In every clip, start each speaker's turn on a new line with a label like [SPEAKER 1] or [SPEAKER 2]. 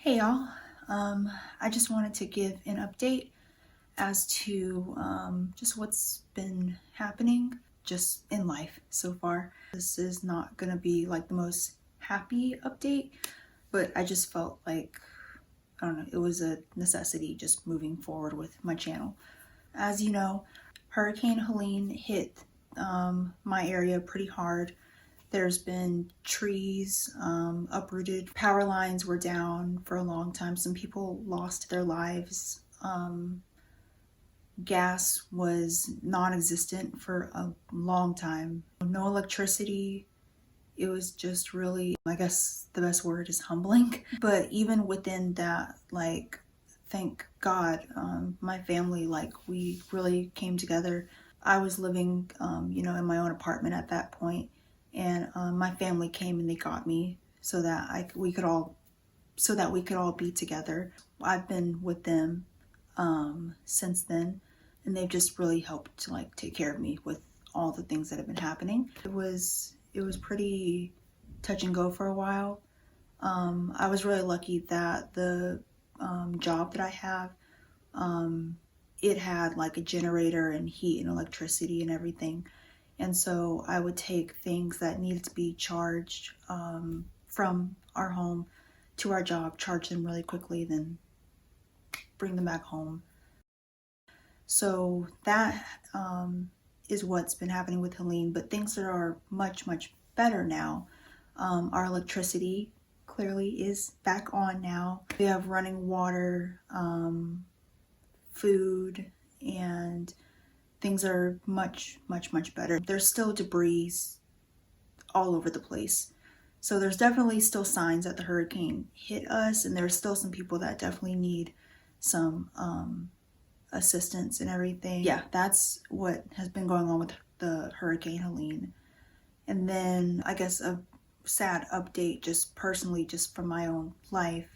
[SPEAKER 1] Hey y'all, I just wanted to give an update as to just what's been happening just in life so far. This is not gonna be like the most happy update, but I just felt like, I don't know, it was a necessity just moving forward with my channel. As you know, Hurricane Helene hit my area pretty hard. There's been trees uprooted. Power lines were down for a long time. Some people lost their lives. Gas was non-existent for a long time. No electricity. It was just really, I guess the best word is humbling. But even within that, like, thank God, my family, like, we really came together. I was living, in my own apartment at that point, and my family came and they got me so that we could all be together. I've been with them since then, and they've just really helped to like take care of me with all the things that have been happening. It was pretty touch and go for a while. I was really lucky that the job that I have, it had like a generator and heat and electricity and everything. And so I would take things that needed to be charged from our home to our job, charge them really quickly, then bring them back home. So that is what's been happening with Helene, but things that are much, much better now. Our electricity clearly is back on now. We have running water, food, and things are much, much, much better. There's still debris all over the place. So there's definitely still signs that the hurricane hit us, and there's still some people that definitely need some assistance and everything. Yeah, that's what has been going on with the Hurricane Helene. And then I guess a sad update, just personally, just from my own life.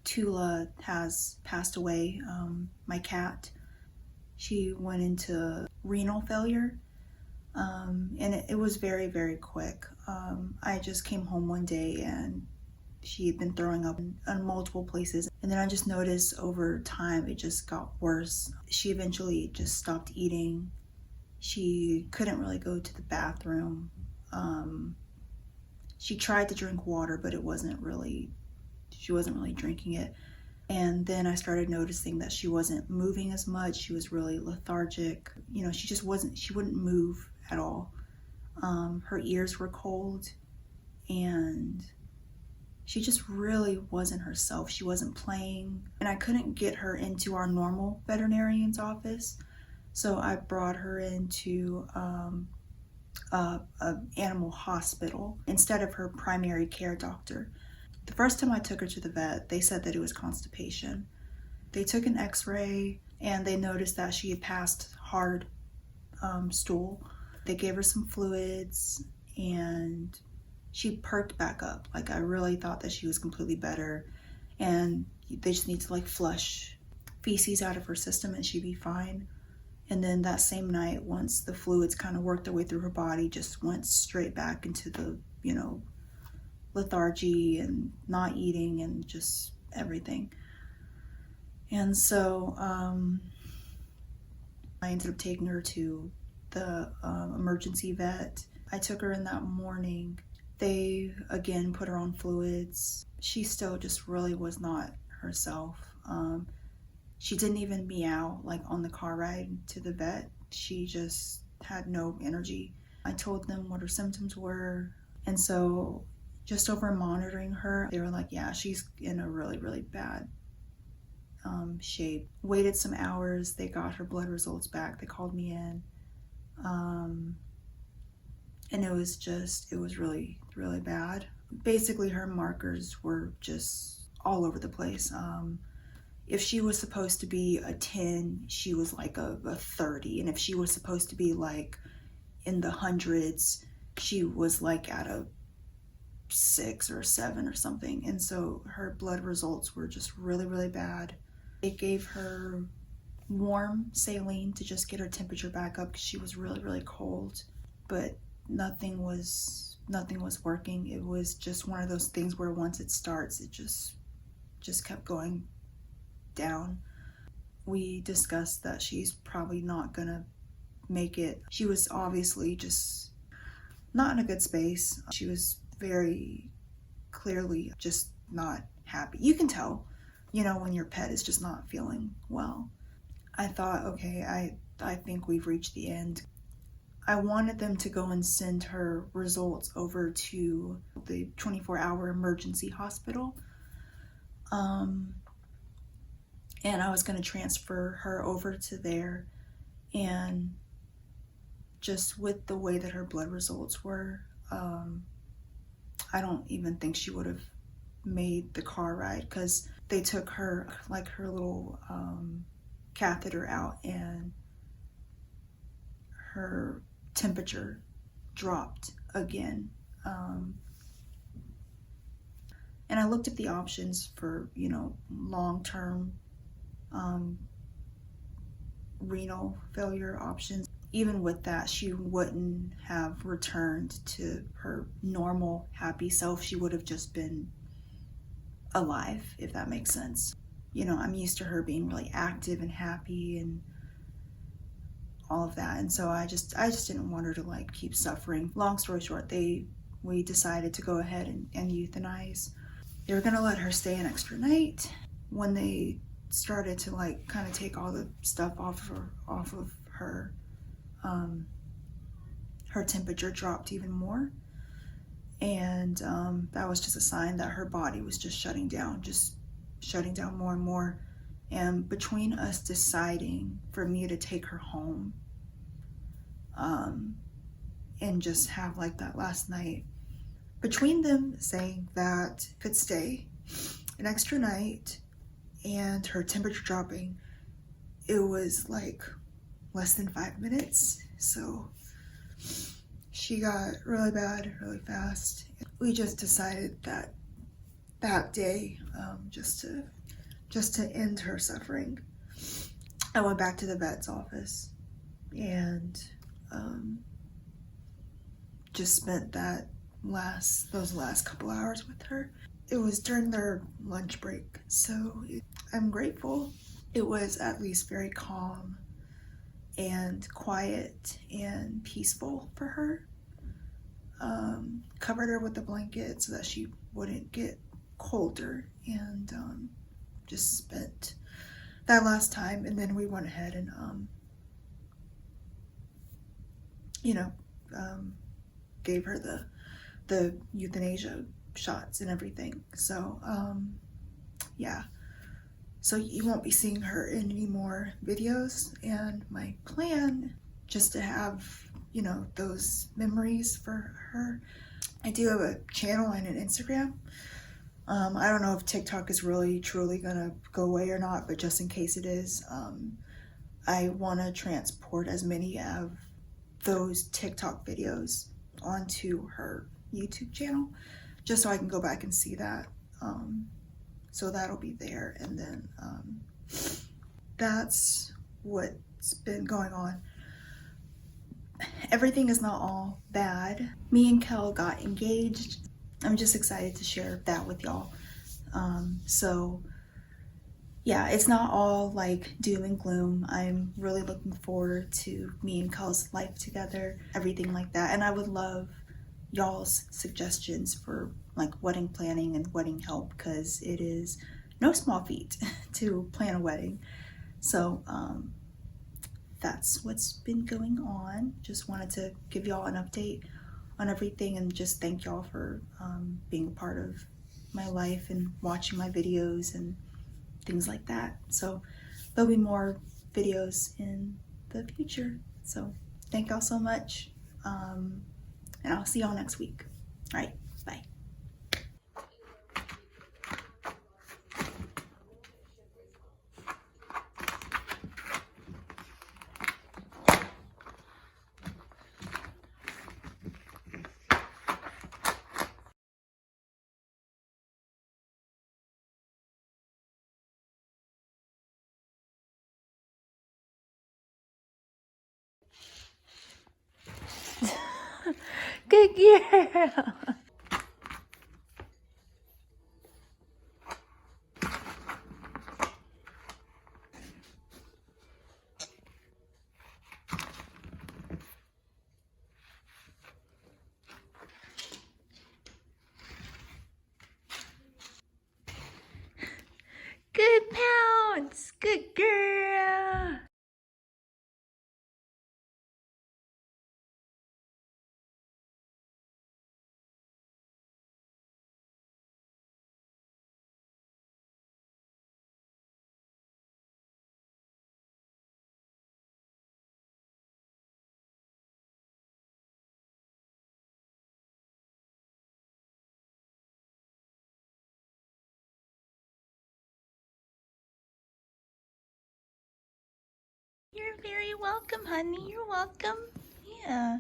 [SPEAKER 1] Tula has passed away, my cat. She went into renal failure, and it was very, very quick. I just came home one day and she had been throwing up in multiple places, and then I just noticed over time it just got worse. She eventually just stopped eating. She couldn't really go to the bathroom. She tried to drink water, but she wasn't really drinking it. And then I started noticing that she wasn't moving as much. She was really lethargic. She wouldn't move at all. Her ears were cold, and she just really wasn't herself. She wasn't playing. And I couldn't get her into our normal veterinarian's office. So I brought her into an animal hospital instead of her primary care doctor. The first time I took her to the vet, they said that it was constipation. They took an x-ray and they noticed that she had passed hard stool. They gave her some fluids and she perked back up. Like, I really thought that she was completely better, and they just need to like flush feces out of her system and she'd be fine. And then that same night, once the fluids kind of worked their way through her body, just went straight back into the, lethargy and not eating and just everything. And so I ended up taking her to the emergency vet. I took her in that morning. They again put her on fluids. She still just really was not herself. She didn't even meow like on the car ride to the vet. She just had no energy. I told them what her symptoms were, and so just over monitoring her, they were like, yeah, she's in a really, really bad shape. Waited some hours. They got her blood results back. They called me in. And it was really, really bad. Basically, her markers were just all over the place. If she was supposed to be a 10, she was like a 30. And if she was supposed to be like in the hundreds, she was like at a 6 or 7 or something. And so her blood results were just really, really bad. They gave her warm saline to just get her temperature back up because she was really, really cold, but nothing was working. It was just one of those things where once it starts, it just just kept going down. We discussed that she's probably not gonna make it. She was obviously just not in a good space. She was very clearly just not happy. You can tell, you know, when your pet is just not feeling well. I thought, okay, I think we've reached the end. I wanted them to go and send her results over to the 24-hour emergency hospital. And I was going to transfer her over to there. And just with the way that her blood results were, I don't even think she would have made the car ride, because they took her, like, her little catheter out, and her temperature dropped again. And I looked at the options for, you know, long-term renal failure options. Even with that, she wouldn't have returned to her normal happy self. She would have just been alive, if that makes sense. You know, I'm used to her being really active and happy and all of that, and so I just didn't want her to, like, keep suffering. Long story short, we decided to go ahead and euthanize. They were gonna let her stay an extra night. When they started to, like, kind of take all the stuff off of her, her temperature dropped even more, and that was just a sign that her body was just shutting down more and more. And between us deciding for me to take her home and just have, like, that last night, between them saying that could stay an extra night and her temperature dropping, it was like less than 5 minutes. So she got really bad really fast. We just decided that day, just to end her suffering. I went back to the vet's office and just spent those last couple hours with her. It was during their lunch break, so I'm grateful. It was at least very calm and quiet and peaceful for her. Covered her with a blanket so that she wouldn't get colder, and just spent that last time. And then we went ahead and gave her the euthanasia shots and everything. So yeah, so you won't be seeing her in any more videos, and my plan, just to have, you know, those memories for her. I do have a channel and an Instagram. I don't know if TikTok is really truly gonna go away or not, but just in case it is, I want to transport as many of those TikTok videos onto her YouTube channel, just so I can go back and see that. So that'll be there. And then that's what's been going on. Everything is not all bad. Me and Kel got engaged. I'm just excited to share that with y'all. So yeah, it's not all like doom and gloom. I'm really looking forward to me and Kel's life together, everything like that. And I would love y'all's suggestions for, like, wedding planning and wedding help, because it is no small feat to plan a wedding. So that's what's been going on. Just wanted to give y'all an update on everything, and just thank y'all for being a part of my life and watching my videos and things like that. So there'll be more videos in the future. So thank y'all so much, and I'll see y'all next week. All right, bye. Good girl. very welcome, honey. You're welcome. Yeah.